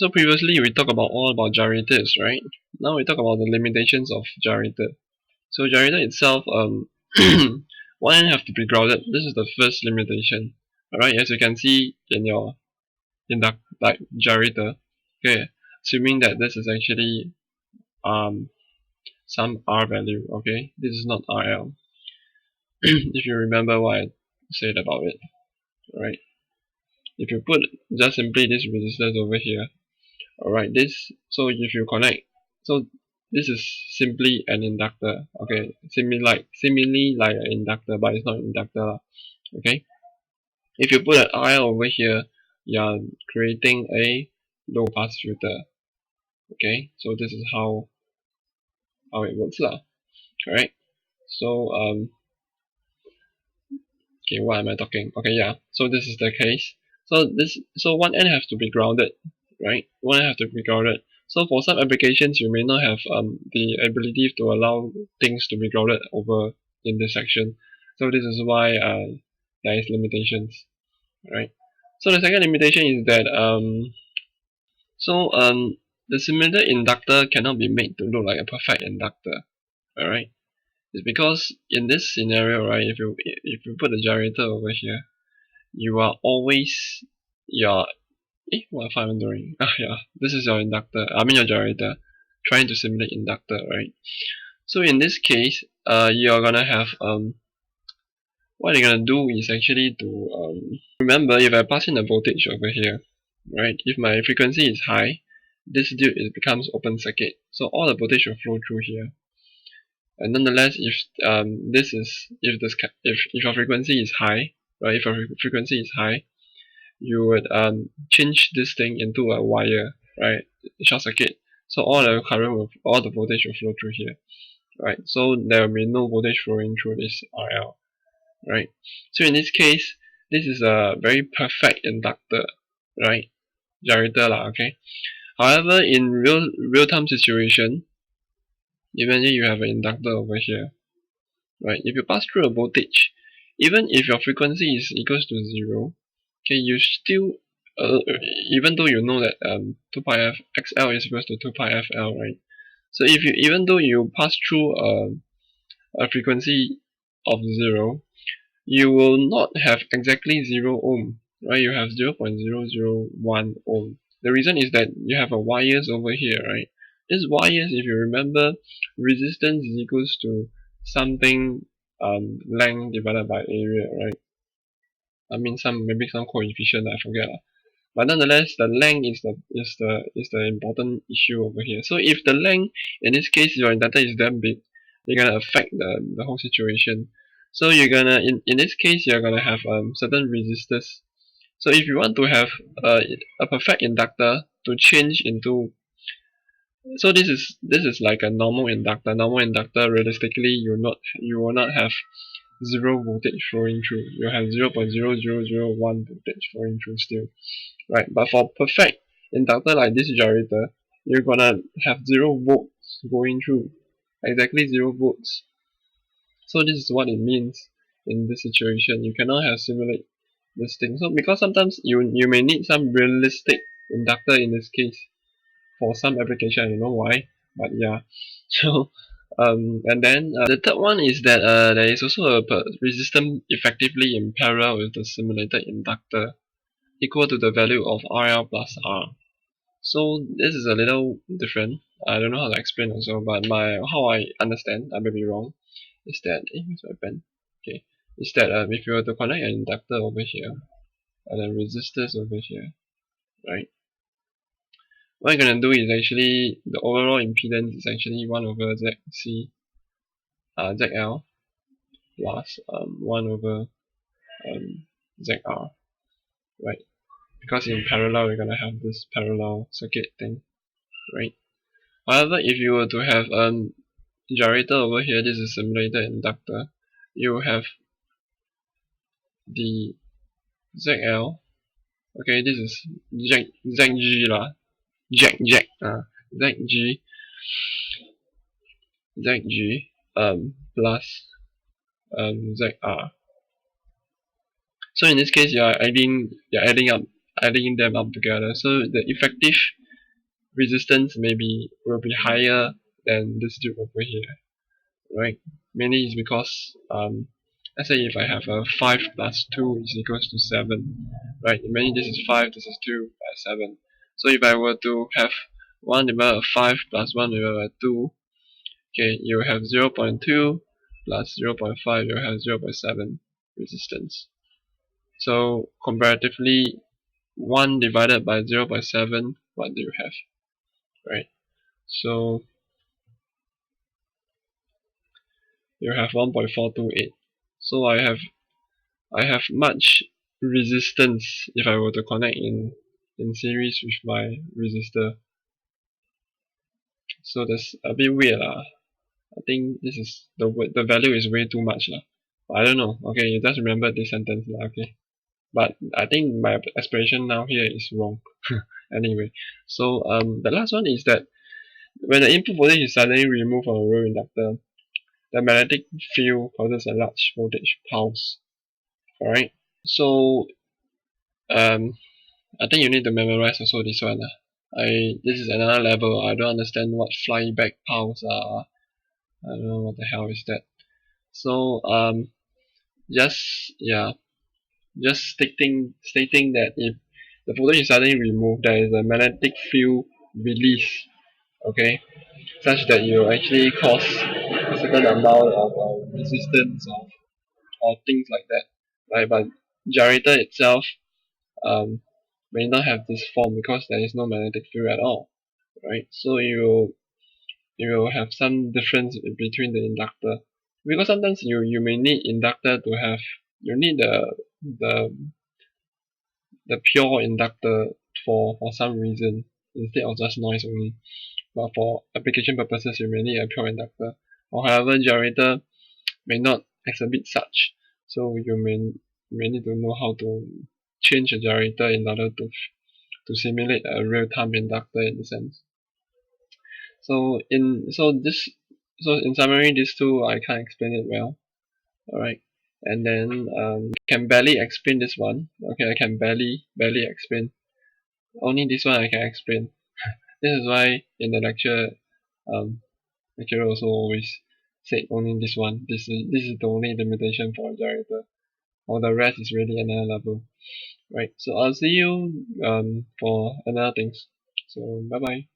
So previously we talked about all about gyrators, right? Now we talk about the limitations of gyrator. So gyrator itself, one end have to be grounded. This is the first limitation. Alright, as you can see in your like gyrator. Okay, assuming that this is actually some R value, okay? This is not RL. If you remember what I said about it, right? If you put just simply this resistance over here, alright, so if you connect, so this is simply an inductor, okay? Seemingly like an inductor, but it's not an inductor, okay? If you put an RL over here, you are creating a low pass filter, okay? So this is how it works lah. Alright. So okay, what am I talking? Okay, yeah. So this is the case. So one end has to be grounded, right? One end has to be grounded. So for some applications you may not have the ability to allow things to be grounded over in this section. So this is why there is limitations. Right? So the second limitation is that the simulated inductor cannot be made to look like a perfect inductor. Alright? It's because in this scenario, right, if you put the gyrator over here, you are always your what am I doing? Yeah, this is your inductor. I mean your gyrator, trying to simulate inductor, right? So in this case, you're gonna have what you're gonna do is actually to remember if I pass in a voltage over here, right? If my frequency is high, this dude it becomes open circuit, so all the voltage will flow through here. And nonetheless, if your frequency is high, right? If your frequency is high, you would change this thing into a wire, right? Short circuit. So all the voltage will flow through here, right? So there will be no voltage flowing through this RL, right? So in this case, this is a very perfect inductor, right? Gyrator lah, okay. However, in real time situation, imagine you have an inductor over here, right? If you pass through a voltage, even if your frequency is equals to 0, okay, you still even though you know that 2 pi f xl is equals to 2 pi fl, right? So if you even though you pass through a frequency of 0, you will not have exactly 0 ohm, right? You have 0.001 ohm. The reason is that you have a wires over here, right? This wires, if you remember, resistance is equals to something length divided by area, right? I mean maybe some coefficient I forget lah. But nonetheless, the length is the important issue over here. So if the length in this case your inductor is damn big, you're gonna affect the whole situation. So you're gonna in this case you're gonna have certain resistors. So if you want to have a perfect inductor to change into, so this is like a normal inductor. Normal inductor realistically you will not have 0 voltage flowing through. You have 0.0001 voltage flowing through still. Right, but for perfect inductor like this gyrator, you're gonna have 0 volts going through. Exactly 0 volts. So this is what it means in this situation. You cannot have simulate this thing. So because sometimes you may need some realistic inductor in this case for some application. I don't know why, but yeah. So and then the third one is that there is also a resistance effectively in parallel with the simulated inductor, equal to the value of RL plus R. So this is a little different. I don't know how to explain also, but how I understand, I may be wrong, is that where's my pen? Okay, is that if you were to connect an inductor over here and then resistors over here, right? What you're gonna do is actually the overall impedance is actually 1 over ZL plus 1 over ZR, right? Because in parallel we're gonna have this parallel circuit thing, right? However, if you were to have gyrator over here, this is simulated inductor, you have the ZL, okay, this is ZG lah, ZG plus ZR. So in this case, you're adding them up together. So the effective resistance will be higher than this tube over here, right? Mainly is because let's say if I have a 5 plus 2 is equals to 7, right? Mainly this is 5, this is 2 by 7. So if I were to have 1 divided by 5 plus 1 divided by 2, okay, you have 0.2 plus 0.5, you have 0.7 resistance. So comparatively, 1 divided by 0.7, what do you have, right? So you have 1.428. So I have much resistance if I were to connect in series with my resistor. So that's a bit weird lah. I think this is the value is way too much lah. I don't know. Okay, you just remember this sentence lah. Okay, but I think my explanation now here is wrong. Anyway, so the last one is that when the input voltage is suddenly removed from a row inductor, the magnetic field causes a large voltage pulse. Alright, so I think you need to memorize also this one. This is another level. I don't understand what flyback pulse are. I don't know what the hell is that. So just just stating that if the voltage is suddenly removed, there is a magnetic field release, okay, such that you actually cause a certain amount of resistance or things like that, right? But gyrator itself um, may not have this form because there is no magnetic field at all, right? So you will have some difference between the inductor, because sometimes you may need inductor to have you need the the pure inductor for some reason instead of just noise only. But for application purposes, you may need a pure inductor. Or however, gyrator may not exhibit such, so may need to know how to change a gyrator in order to simulate a real-time inductor in the sense. So in summary, these two I can't explain it well. Alright, and then can barely explain this one. Okay, I can barely explain. Only this one I can explain. This is why in the lecture, lecturer also always said only this one. This is the only limitation for a gyrator. All the rest is really another level. Right. So I'll see you for another things. So bye bye.